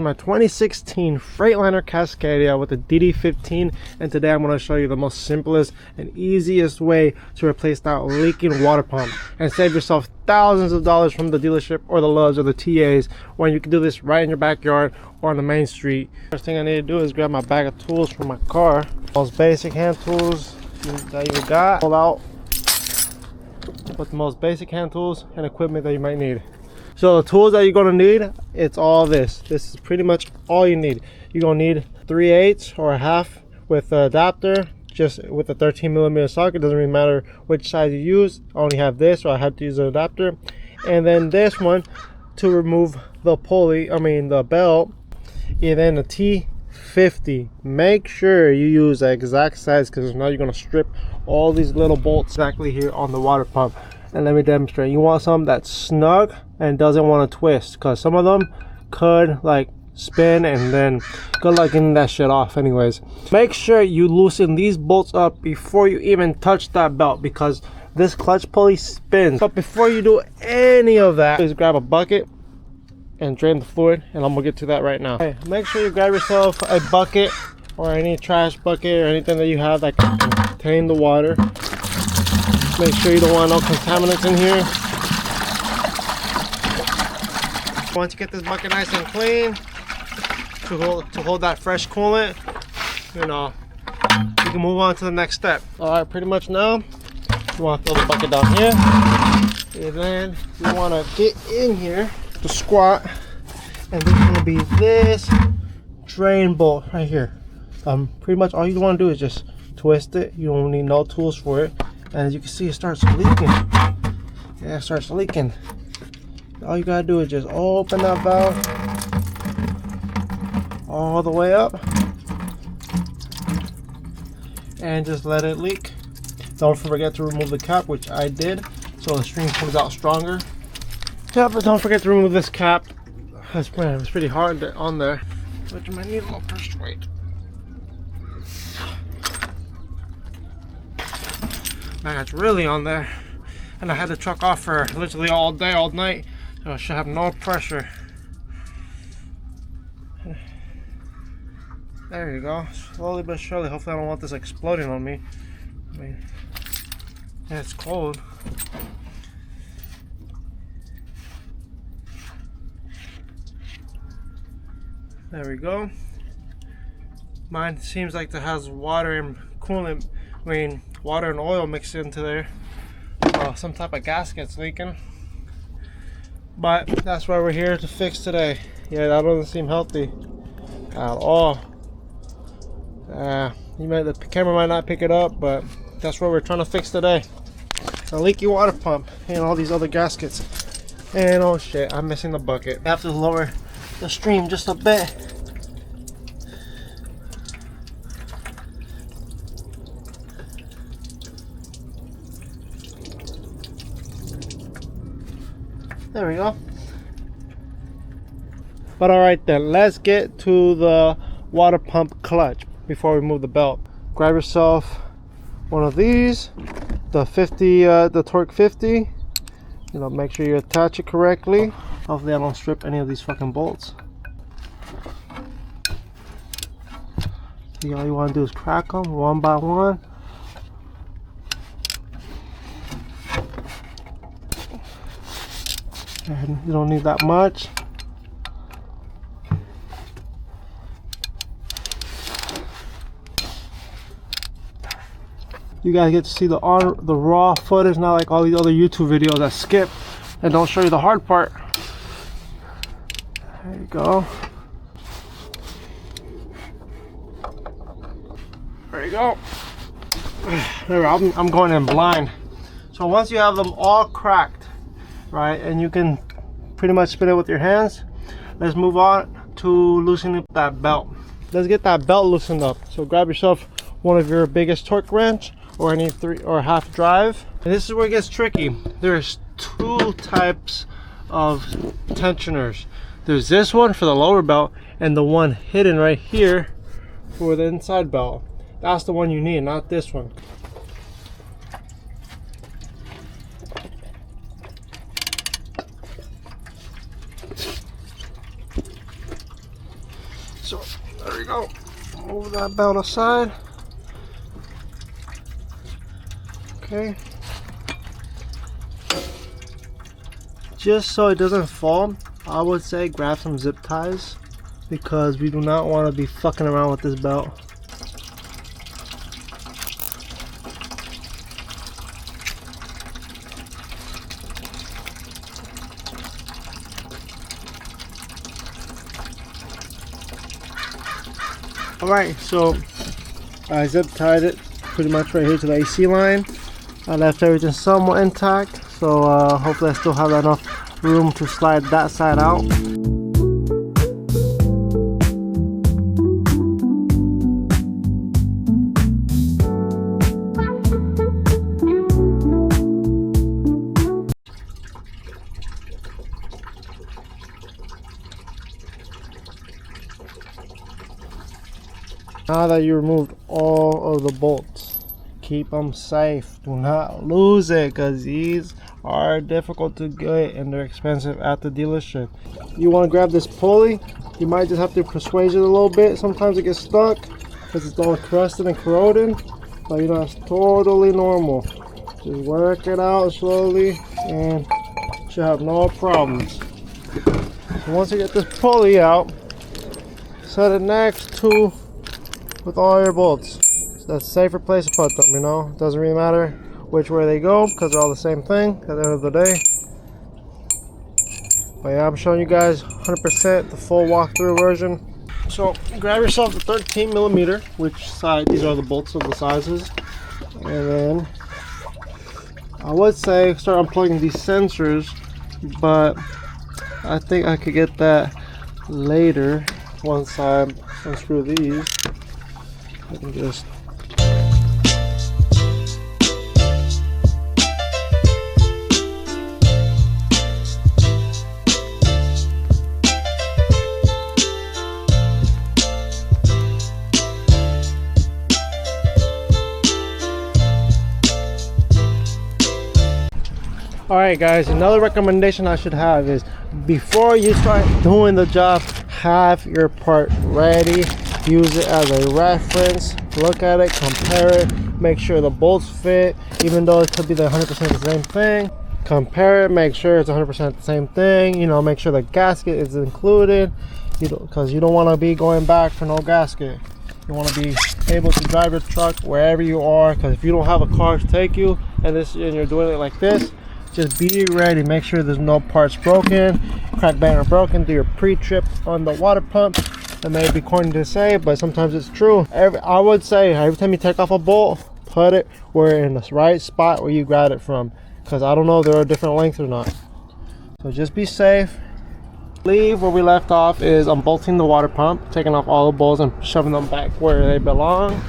My 2016 Freightliner Cascadia with the DD15, and today I'm going to show you the most simplest and easiest way to replace that leaking water pump and save yourself thousands of dollars from the dealership or the Loves or the TAs, when you can do this right in your backyard or on the main street. First thing I need to do is grab my bag of tools from my car. Most basic hand tools that you got. Pull out with the most basic hand tools and equipment that you might need. So the tools that you're gonna need, it's all this. This is pretty much all you need. You're gonna need 3/8 or a half with an adapter, just with a 13mm socket. Doesn't really matter which size you use. I only have this, so I have to use an adapter. And then this one to remove the pulley, the belt. And then the T50. Make sure you use the exact size, because now you're gonna strip all these little bolts exactly here on the water pump. And let me demonstrate. You want something that's snug and doesn't want to twist, because some of them could like spin, and then good luck getting that shit off anyways. Make sure you loosen these bolts up before you even touch that belt, because this clutch pulley spins. But before you do any of that, please grab a bucket and drain the fluid, and I'm gonna get to that right now. Okay, make sure you grab yourself a bucket or any trash bucket or anything that you have that can contain the water. Make sure you don't want no contaminants in here. Once you get this bucket nice and clean, to hold that fresh coolant, you can move on to the next step. All right, pretty much now, you want to throw the bucket down here, and then you want to get in here to squat, and there's going to be this drain bolt right here. Pretty much all you want to do is just twist it. You don't need no tools for it. And as you can see, it starts leaking. Yeah, it starts leaking. All you gotta do is just open that valve all the way up and just let it leak. Don't forget to remove the cap, which I did, so the stream comes out stronger. Yeah, but don't forget to remove this cap. It's pretty hard on there, but you might need a little push weight. Man, it's really on there, and I had the truck off for literally all day, all night, so I should have no pressure. There you go, slowly but surely. Hopefully I don't want this exploding on me. Yeah, it's cold. There we go. Mine seems like it has water and coolant, water and oil mixed into there. Some type of gasket's leaking, but that's why we're here to fix today. Yeah, that doesn't seem healthy at all. The camera might not pick it up, but that's what we're trying to fix today. A leaky water pump and all these other gaskets. And oh shit, I'm missing the bucket. I have to lower the stream just a bit. There we go. But all right then, let's get to the water pump clutch before we move the belt. Grab yourself one of these, the torque 50. Make sure you attach it correctly. Hopefully I don't strip any of these fucking bolts. See, all you want to do is crack them one by one. And you don't need that much. You guys get to see the raw footage, not like all these other YouTube videos that skip and don't show you the hard part. There you go. There you go. There, I'm going in blind. So once you have them all cracked, right, and you can pretty much spin it with your hands, let's move on to loosening up that belt. Let's get that belt loosened up. So grab yourself one of your biggest torque wrench or any 3 or half drive. And this is where it gets tricky. There's two types of tensioners. There's this one for the lower belt and the one hidden right here for the inside belt. That's the one you need, not this one. So there we go. Move that belt aside. Okay. Just so it doesn't fall, I would say grab some zip ties because we do not want to be fucking around with this belt. Alright, so I zip tied it pretty much right here to the AC line. I left everything somewhat intact, so hopefully I still have enough room to slide that side out. Now that you removed all of the bolts, keep them safe. Do not lose it because these are difficult to get and they're expensive at the dealership. You want to grab this pulley, you might just have to persuade it a little bit. Sometimes it gets stuck because it's all crusted and corroded, but you know, it's totally normal. Just work it out slowly and you should have no problems. So once you get this pulley out, set it next to with all your bolts. So that's a safer place to put them, you know. Doesn't really matter which way they go because they're all the same thing at the end of the day. But yeah, I'm showing you guys 100% the full walkthrough version. So grab yourself a 13 millimeter, which side, these are the bolts of the sizes. And then I would say start unplugging these sensors, but I think I could get that later once I unscrew these. I can just Alright guys, another recommendation I should have is before you start doing the job, have your part ready. Use it as a reference, look at it, compare it, make sure the bolts fit, even though it could be the 100% the same thing. Compare it, make sure it's 100% the same thing, you know, make sure the gasket is included, because you don't want to be going back for no gasket. You want to be able to drive your truck wherever you are, because if you don't have a car to take you and you're doing it like this, just be ready. Make sure there's no parts broken, crack banner broken. Do your pre-trip on the water pump. That may be corny to say, but sometimes it's true. I would say every time you take off a bolt, put it where in the right spot where you grabbed it from, because I don't know if they're a different length or not. So just be safe. Leave where we left off is unbolting the water pump, taking off all the bolts and shoving them back where they belong.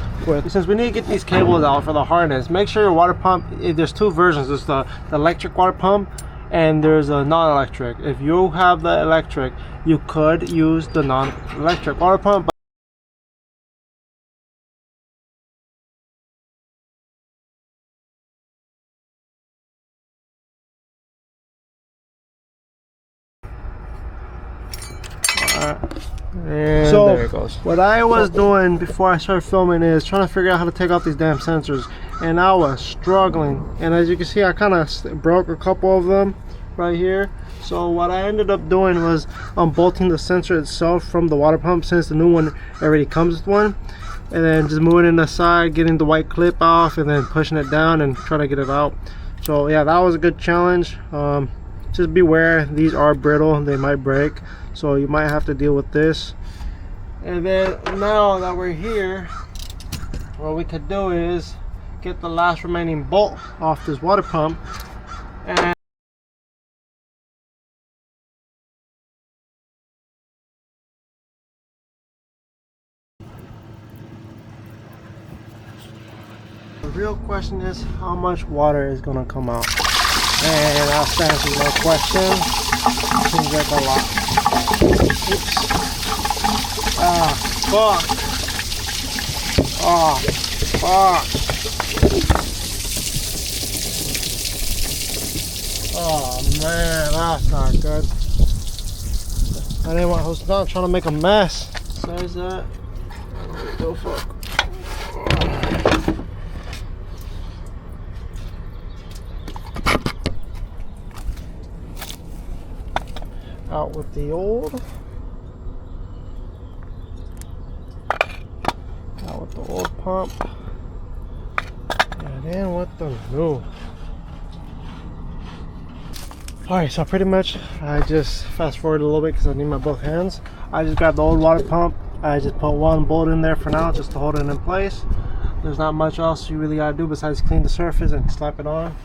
Since we need to get these cables out for the harness, make sure your water pump, there's two versions. There's the electric water pump and there's a non-electric. If you have the electric, you could use the non-electric water pump. And so there it goes. What I was doing before I started filming is trying to figure out how to take off these damn sensors, and I was struggling, and as you can see I kind of broke a couple of them right here. So what I ended up doing was unbolting the sensor itself from the water pump, since the new one already comes with one, and then just moving it aside, getting the white clip off, and then pushing it down and trying to get it out. So yeah, that was a good challenge. Just beware, these are brittle, they might break, so you might have to deal with this. And then now that we're here, what we could do is get the last remaining bolt off this water pump, and the real question is how much water is going to come out. And that answers no question. Seems like a lot. Oops. Ah, fuck. Oh, fuck. Oh man, that's not good. I was not trying to make a mess. size that. Go fuck. Out with the old. Out with the old pump. And in with the new. Alright, so pretty much I just fast forward a little bit because I need my both hands. I just grabbed the old water pump. I just put one bolt in there for now just to hold it in place. There's not much else you really gotta do besides clean the surface and slap it on.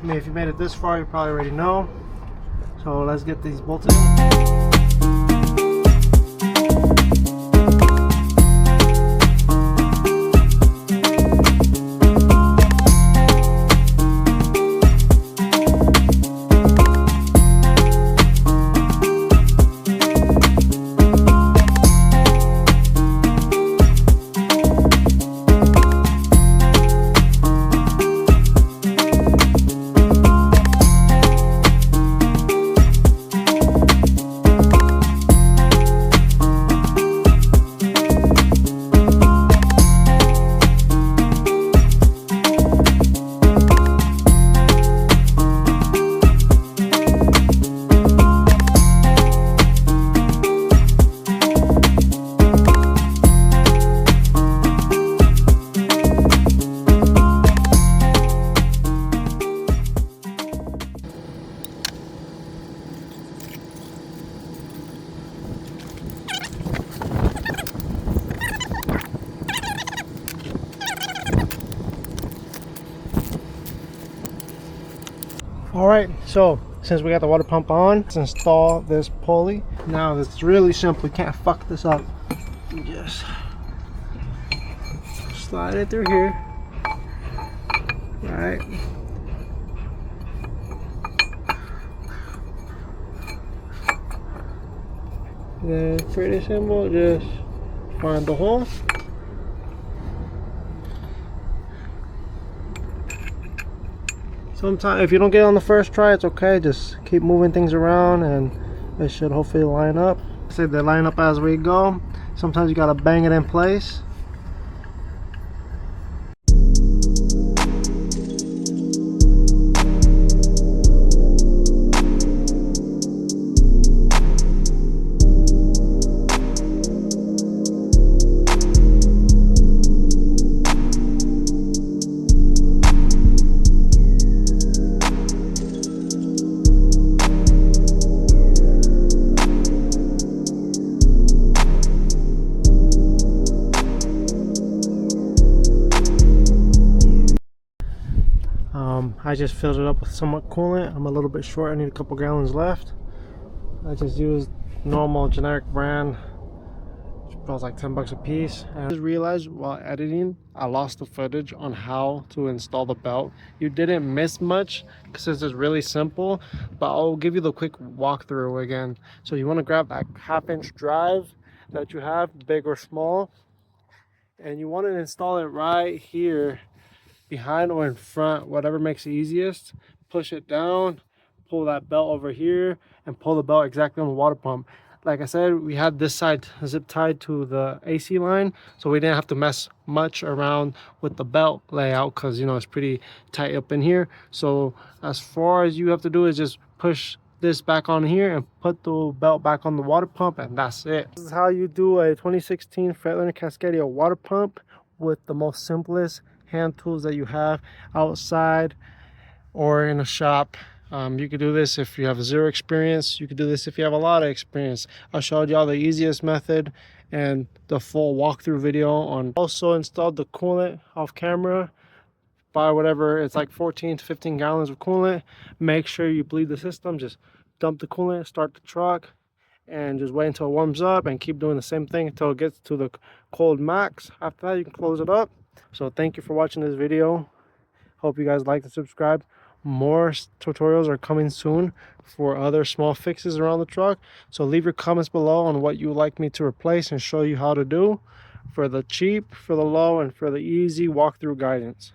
I mean, if you made it this far, you probably already know. So let's get these bolted in. Alright, so since we got the water pump on, let's install this pulley. Now it's really simple, you can't fuck this up. You just slide it through here. Right. Then pretty simple, just find the hole. Sometimes if you don't get it on the first try, it's okay. Just keep moving things around and it should hopefully line up. Say they line up as we go. Sometimes you gotta bang it in place. I just filled it up with somewhat coolant. I'm a little bit short, I need a couple gallons left. I just used normal generic brand, which was like 10 bucks a piece. And I just realized while editing, I lost the footage on how to install the belt. You didn't miss much because this is really simple, but I'll give you the quick walkthrough again. So you want to grab that 1/2-inch drive that you have, big or small, and you want to install it right here, behind or in front, whatever makes it easiest. Push it down, pull that belt over here, and pull the belt exactly on the water pump. Like I said, we had this side zip tied to the AC line, so we didn't have to mess much around with the belt layout because, you know, it's pretty tight up in here. So as far as you have to do is just push this back on here and put the belt back on the water pump, and that's it. This is how you do a 2016 Freightliner Cascadia water pump with the most simplest hand tools that you have outside or in a shop. You could do this if you have zero experience. You could do this if you have a lot of experience. I showed y'all the easiest method and the full walkthrough video on. Also installed the coolant off camera. Buy whatever, it's like 14 to 15 gallons of coolant. Make sure you bleed the system. Just dump the coolant, start the truck, and just wait until it warms up and keep doing the same thing until it gets to the cold max. After that, you can close it up. So thank you for watching this video. Hope you guys like and subscribe. More tutorials are coming soon for other small fixes around the truck. So leave your comments below on what you would like me to replace and show you how to do for the cheap, for the low, and for the easy walkthrough guidance.